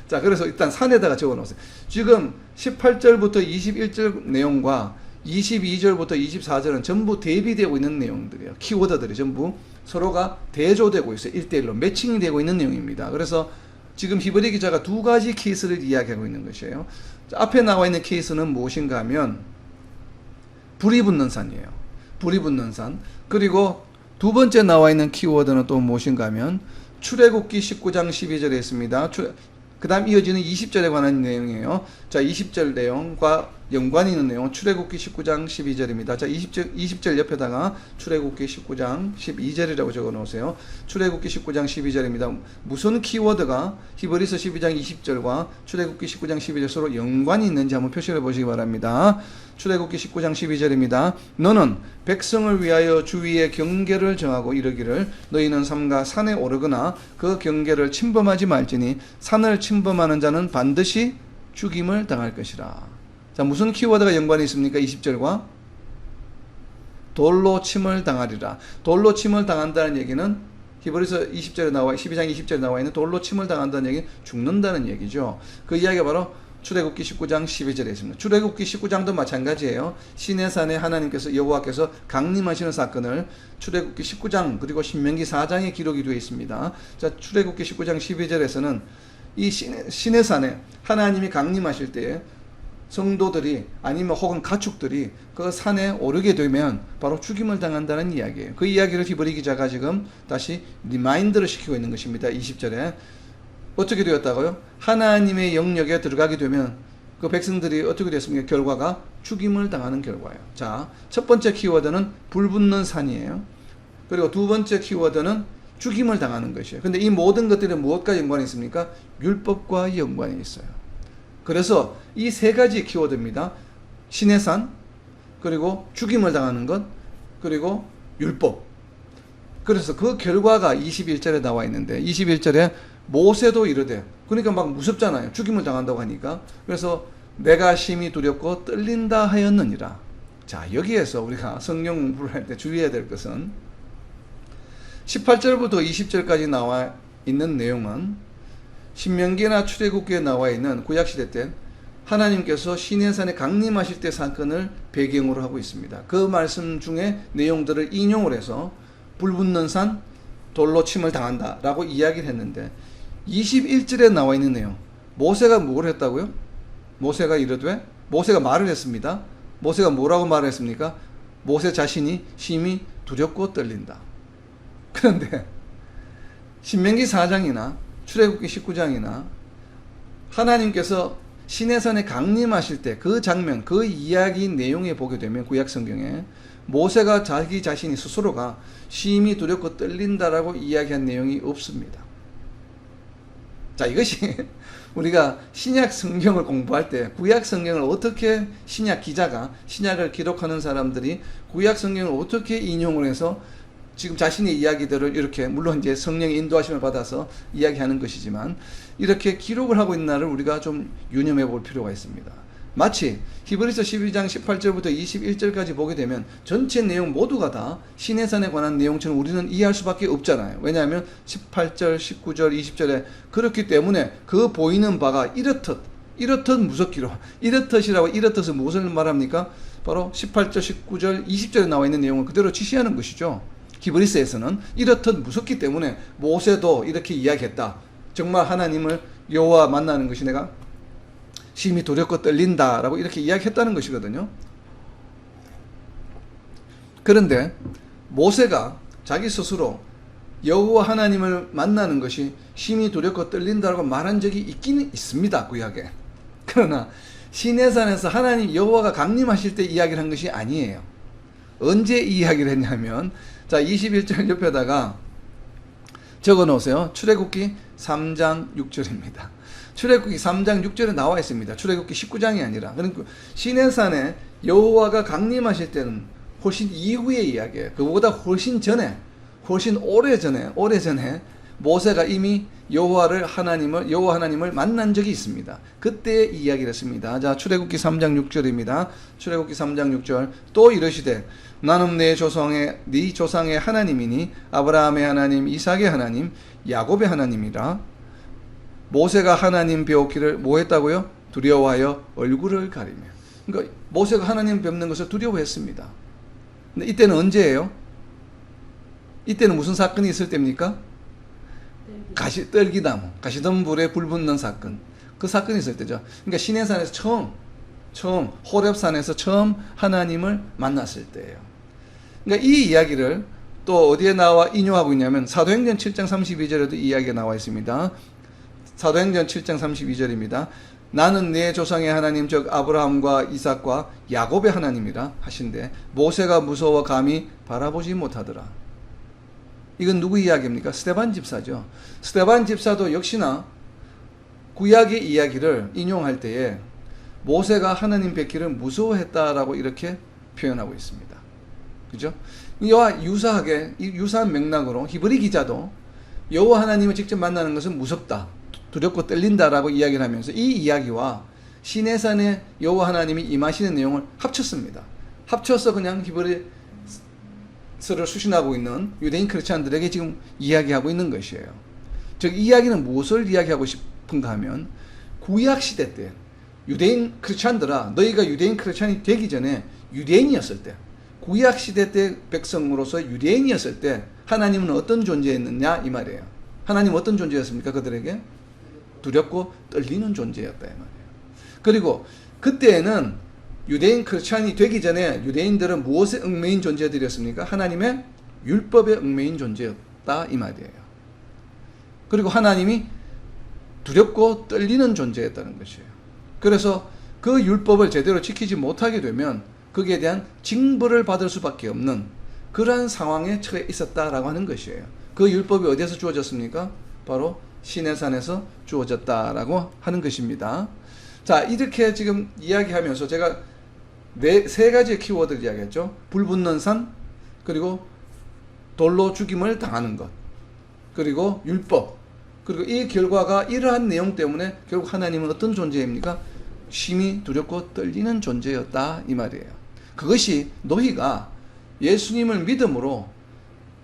자, 그래서 일단 산에다가 적어 놓으세요. 지금 18절부터 21절 내용과 22절부터 24절은 전부 대비되고 있는 내용들이에요. 키워드들이 전부 서로가 대조되고 있어요. 1대1로 매칭이 되고 있는 내용입니다. 그래서 지금 히브리 기자가 두 가지 케이스를 이야기하고 있는 것이에요. 앞에 나와 있는 케이스는 무엇인가 하면 불이 붙는 산이에요. 불이 붙는 산. 그리고 두 번째 나와 있는 키워드는 또 무엇인가 하면 출애굽기 19장 12절에 있습니다. 그 다음 이어지는 20절에 관한 내용이에요. 자, 20절 내용과 연관이 있는 내용, 출애굽기 19장 12절입니다. 자, 20절 옆에다가 출애굽기 19장 12절이라고 적어 놓으세요. 출애굽기 19장 12절입니다. 무슨 키워드가 히브리서 12장 20절과 출애굽기 19장 12절 서로 연관이 있는지 한번 표시해 보시기 바랍니다. 출애굽기 19장 12절입니다. 너는 백성을 위하여 주위의 경계를 정하고 이르기를 너희는 삼가 산에 오르거나 그 경계를 침범하지 말지니 산을 침범하는 자는 반드시 죽임을 당할 것이라. 자, 무슨 키워드가 연관이 있습니까? 20절과 돌로 침을 당하리라. 돌로 침을 당한다는 얘기는 히브리서 20절에 나와 12장 20절에 나와 있는 돌로 침을 당한다는 얘기는 죽는다는 얘기죠. 그 이야기가 바로 출애굽기 19장 12절에 있습니다. 출애굽기 19장도 마찬가지예요. 시내산에 하나님께서 여호와께서 강림하시는 사건을 출애굽기 19장 그리고 신명기 4장에 기록이 되어 있습니다. 자, 출애굽기 19장 12절에서는 이 시내산에 하나님이 강림하실 때에 성도들이 아니면 혹은 가축들이 그 산에 오르게 되면 바로 죽임을 당한다는 이야기예요. 그 이야기를 히브리 기자가 지금 다시 리마인드를 시키고 있는 것입니다. 20절에 어떻게 되었다고요? 하나님의 영역에 들어가게 되면 그 백성들이 어떻게 됐습니까? 결과가 죽임을 당하는 결과예요. 자, 첫 번째 키워드는 불 붙는 산이에요. 그리고 두 번째 키워드는 죽임을 당하는 것이에요. 근데 이 모든 것들이 무엇과 연관이 있습니까? 율법과 연관이 있어요. 그래서 이 세 가지 키워드입니다. 신의 산, 그리고 죽임을 당하는 것, 그리고 율법. 그래서 그 결과가 21절에 나와 있는데 21절에 모세도 이르되, 그러니까 막 무섭잖아요. 죽임을 당한다고 하니까. 그래서 내가 심히 두렵고 떨린다 하였느니라. 자, 여기에서 우리가 성경 공부를 할 때 주의해야 될 것은 18절부터 20절까지 나와 있는 내용은 신명기나 출애굽기에 나와 있는 구약시대 때 하나님께서 시내산에 강림하실 때 사건을 배경으로 하고 있습니다. 그 말씀 중에 내용들을 인용을 해서 불 붙는 산, 돌로 침을 당한다 라고 이야기를 했는데 21절에 나와 있는 내용, 모세가 뭘 했다고요? 모세가 이르되, 모세가 말을 했습니다. 모세가 뭐라고 말을 했습니까? 모세 자신이 심히 두렵고 떨린다. 그런데 신명기 4장이나 출애굽기 19장이나 하나님께서 시내산에 강림하실 때 그 장면, 그 이야기 내용에 보게 되면 구약 성경에 모세가 자기 자신이 스스로가 심히 두렵고 떨린다라고 이야기한 내용이 없습니다. 자, 이것이 우리가 신약 성경을 공부할 때 구약 성경을 어떻게 신약 기자가, 신약을 기록하는 사람들이 구약 성경을 어떻게 인용을 해서 지금 자신의 이야기들을 이렇게, 물론 이제 성령의 인도하심을 받아서 이야기하는 것이지만 이렇게 기록을 하고 있는 날을 우리가 좀 유념해 볼 필요가 있습니다. 마치 히브리서 12장 18절부터 21절까지 보게 되면 전체 내용 모두가 다 시내산에 관한 내용처럼 우리는 이해할 수밖에 없잖아요. 왜냐하면 18절, 19절, 20절에 그렇기 때문에 그 보이는 바가 이렇듯 무섭기로, 이렇듯이라고, 이렇듯은 무엇을 말합니까? 바로 18절, 19절, 20절에 나와 있는 내용을 그대로 지시하는 것이죠. 히브리서에서는 이렇듯 무섭기 때문에 모세도 이렇게 이야기했다. 정말 하나님을, 여호와 만나는 것이 내가 심히 두렵고 떨린다라고 이렇게 이야기했다는 것이거든요. 그런데 모세가 자기 스스로 여호와 하나님을 만나는 것이 심히 두렵고 떨린다라고 말한 적이 있기는 있습니다, 구약에. 그러나 시내산에서 하나님 여호와가 강림하실 때 이야기를 한 것이 아니에요. 언제 이야기를 했냐면, 자, 21절 옆에다가 적어 놓으세요. 출애굽기 3장 6절입니다. 출애굽기 3장 6절에 나와 있습니다. 출애굽기 19장이 아니라. 그러니까 시내산에 여호와가 강림하실 때는 훨씬 이후의 이야기예요. 그보다 훨씬 전에, 훨씬 오래전에 모세가 이미 여호와 하나님을 만난 적이 있습니다. 그때 이야기를 했습니다. 자, 출애굽기 3장 6절입니다. 출애굽기 3장 6절. 또 이르시되 나는 네 조상의 하나님이니 아브라함의 하나님, 이삭의 하나님, 야곱의 하나님이라. 모세가 하나님 배웠기를 뭐 했다고요? 두려워하여 얼굴을 가리며. 그러니까 모세가 하나님 뵙는 것을 두려워했습니다. 근데 이때는 언제예요? 이때는 무슨 사건이 있을 때입니까? 떨기나무, 가시덤불에 불 붙는 사건. 그 사건이 있을 때죠. 그러니까 시내산에서 처음 호렙산에서 처음 하나님을 만났을 때예요. 그러니까 이 이야기를 또 어디에 나와 인용하고 있냐면 사도행전 7장 32절에도 이야기가 나와 있습니다. 사도행전 7장 32절입니다. 나는 내 조상의 하나님 즉 아브라함과 이삭과 야곱의 하나님이라 하신데 모세가 무서워 감히 바라보지 못하더라. 이건 누구 이야기입니까? 스데반 집사죠. 스데반 집사도 역시나 구약의 이야기를 인용할 때에 모세가 하나님 뵙기를 무서워했다라고 이렇게 표현하고 있습니다. 그죠? 이와 유사한 맥락으로 히브리 기자도 여호와 하나님을 직접 만나는 것은 무섭다, 두렵고 떨린다라고 이야기를 하면서 이 이야기와 시내산에 여호와 하나님이 임하시는 내용을 합쳤습니다. 합쳐서 그냥 히브리서를 수신하고 있는 유대인 크리스찬들에게 지금 이야기하고 있는 것이에요. 즉 이 이야기는 무엇을 이야기하고 싶은가 하면 구약시대 때 유대인 크리스찬들아, 너희가 유대인 크리스찬이 되기 전에 유대인이었을 때, 구약시대 때 백성으로서 유대인이었을 때 하나님은 어떤 존재였느냐 이 말이에요. 하나님은 어떤 존재였습니까? 그들에게 두렵고 떨리는 존재였다 이 말이에요. 그리고 그때에는 유대인 크리스찬이 되기 전에 유대인들은 무엇에 얽매인 존재들이었습니까? 하나님의 율법에 얽매인 존재였다 이 말이에요. 그리고 하나님이 두렵고 떨리는 존재였다는 것이에요. 그래서 그 율법을 제대로 지키지 못하게 되면 거기에 대한 징벌을 받을 수밖에 없는 그러한 상황에 처해 있었다라고 하는 것이에요. 그 율법이 어디에서 주어졌습니까? 바로 시내산에서 주어졌다라고 하는 것입니다. 자, 이렇게 지금 이야기하면서 제가 세 가지의 키워드를 이야기했죠. 불 붙는 산, 그리고 돌로 죽임을 당하는 것, 그리고 율법, 그리고 이 결과가 이러한 내용 때문에 결국 하나님은 어떤 존재입니까? 심히 두렵고 떨리는 존재였다 이 말이에요. 그것이 너희가 예수님을 믿음으로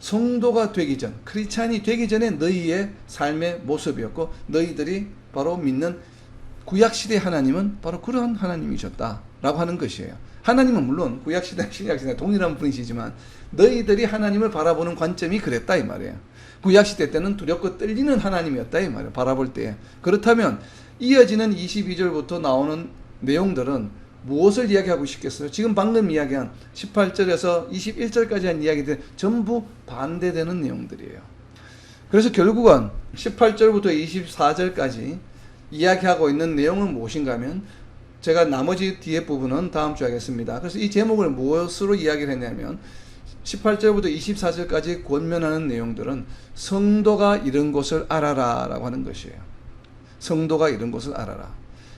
성도가 되기 전, 크리스찬이 되기 전에 너희의 삶의 모습이었고, 너희들이 바로 믿는 구약시대 하나님은 바로 그러한 하나님이셨다라고 하는 것이에요. 하나님은 물론 구약시대, 신약시대 동일한 분이시지만 너희들이 하나님을 바라보는 관점이 그랬다 이 말이에요. 구약시대 때는 두렵고 떨리는 하나님이었다 이 말이에요. 바라볼 때. 그렇다면 이어지는 22절부터 나오는 내용들은 무엇을 이야기하고 싶겠어요? 지금 방금 이야기한 18절에서 21절까지 한 이야기들 전부 반대되는 내용들이에요. 그래서 결국은 18절부터 24절까지 이야기하고 있는 내용은 무엇인가 하면, 제가 나머지 뒤에 부분은 다음 주에 하겠습니다. 그래서 이 제목을 무엇으로 이야기를 했냐면 18절부터 24절까지 권면하는 내용들은 성도가 이런 것을 알아라 라고 하는 것이에요. 성도가 이런 것을 알아라.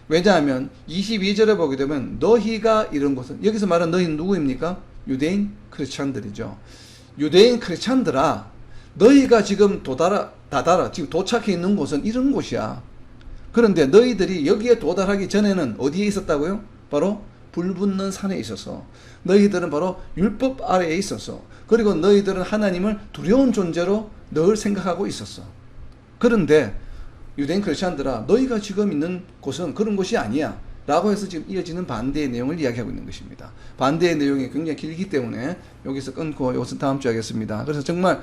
왜냐하면 22절에 보게 되면 너희가 이런 것은, 여기서 말하는 너희는 누구입니까? 유대인 크리스찬들이죠. 유대인 크리스찬들아, 너희가 지금 다다라 지금 도착해 있는 곳은 이런 곳이야. 그런데 너희들이 여기에 도달하기 전에는 어디에 있었다고요? 바로 불붙는 산에 있어서, 너희들은 바로 율법 아래에 있었어. 그리고 너희들은 하나님을 두려운 존재로 늘 생각하고 있었어. 그런데 유대인 크리스찬들아, 너희가 지금 있는 곳은 그런 곳이 아니야 라고 해서 지금 이어지는 반대의 내용을 이야기하고 있는 것입니다. 반대의 내용이 굉장히 길기 때문에 여기서 끊고 이것은 다음 주에 하겠습니다. 그래서 정말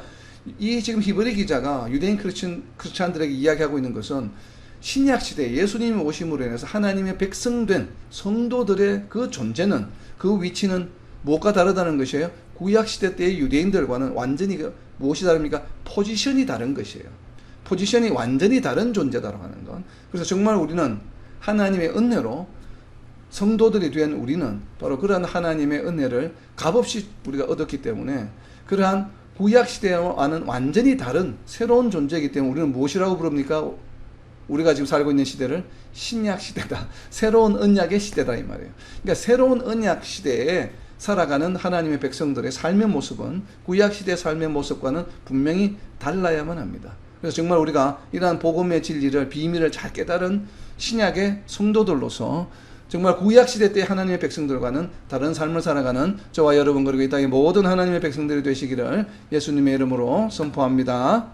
이 지금 히브리 기자가 유대인 크리스찬들에게 이야기하고 있는 것은 신약시대 예수님의 오심으로 인해서 하나님의 백성된 성도들의 그 존재는, 그 위치는 무엇과 다르다는 것이에요? 구약시대 때의 유대인들과는 완전히 무엇이 다릅니까? 포지션이 다른 것이에요. 포지션이 완전히 다른 존재다라고 하는 것. 그래서 정말 우리는 하나님의 은혜로 성도들이 된 우리는 바로 그러한 하나님의 은혜를 값없이 우리가 얻었기 때문에 그러한 구약시대와는 완전히 다른 새로운 존재이기 때문에 우리는 무엇이라고 부릅니까? 우리가 지금 살고 있는 시대를 신약시대다, 새로운 언약의 시대다 이 말이에요. 그러니까 새로운 언약 시대에 살아가는 하나님의 백성들의 삶의 모습은 구약시대의 삶의 모습과는 분명히 달라야만 합니다. 그래서 정말 우리가 이러한 복음의 진리를, 비밀을 잘 깨달은 신약의 성도들로서 정말 구약시대 때 하나님의 백성들과는 다른 삶을 살아가는 저와 여러분, 그리고 이 땅의 모든 하나님의 백성들이 되시기를 예수님의 이름으로 선포합니다.